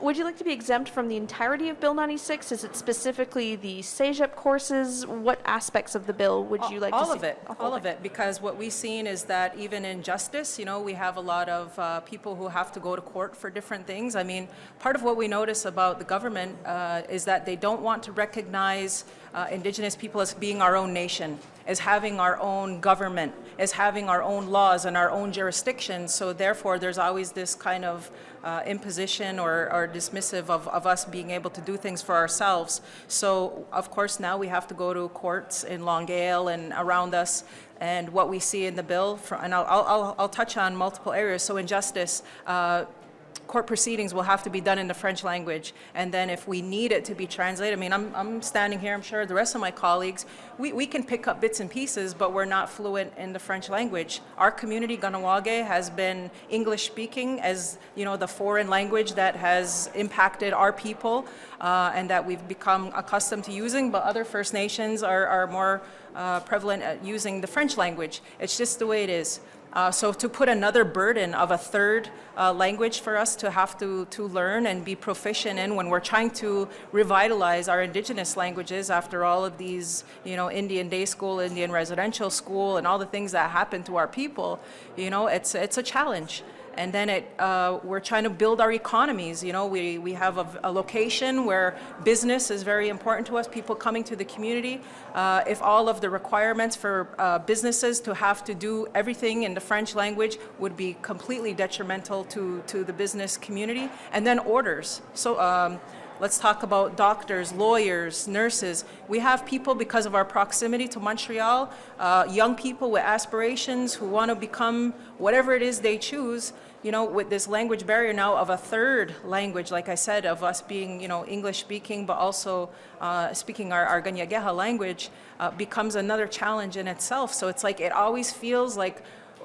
would you like to be exempt from the entirety of Bill 96? Is it specifically the Cegep courses? What aspects of the bill would you like to see? All of it, because what we've seen is that even in justice, we have a lot of people who have to go to court for different things. I mean, part of what we notice about the government is that they don't want to recognize Indigenous people as being our own nation, as having our own government, as having our own laws and our own jurisdictions. So therefore, there's always this kind of imposition or dismissive of us being able to do things for ourselves. So of course now we have to go to courts in Longueuil and around us. And what we see in the bill, and I'll touch on multiple areas. So in justice, court proceedings will have to be done in the French language, and then if we need it to be translated, I mean, I'm standing here, I'm sure the rest of my colleagues, we can pick up bits and pieces, but we're not fluent in the French language. Our community, Kahnawake, has been English speaking as, the foreign language that has impacted our people and that we've become accustomed to using, but other First Nations are more prevalent at using the French language. It's just the way it is. So to put another burden of a third language for us to have to learn and be proficient in when we're trying to revitalize our Indigenous languages after all of these, Indian day school, Indian residential school, and all the things that happen to our people, it's a challenge. And then we're trying to build our economies. We have a location where business is very important to us, people coming to the community. If all of the requirements for businesses to have to do everything in the French language would be completely detrimental to the business community. And then orders. So let's talk about doctors, lawyers, nurses. We have people, because of our proximity to Montreal, young people with aspirations who want to become whatever it is they choose, with this language barrier now of a third language, like I said, of us being, English speaking, but also speaking our Kahnawake language becomes another challenge in itself. So it's like, it always feels like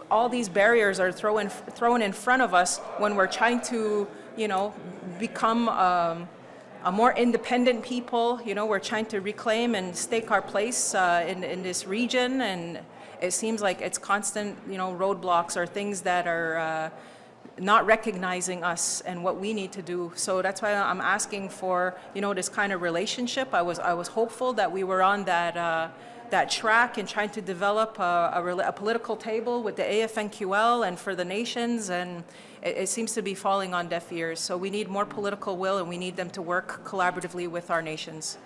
all these barriers are thrown in front of us when we're trying to, become a more independent people. We're trying to reclaim and stake our place in this region, and it seems like it's constant, roadblocks or things that are not recognizing us and what we need to do. So that's why I'm asking for, this kind of relationship. I was hopeful that we were on that track and trying to develop a political table with the AFNQL and for the nations, and it seems to be falling on deaf ears. So we need more political will, and we need them to work collaboratively with our nations.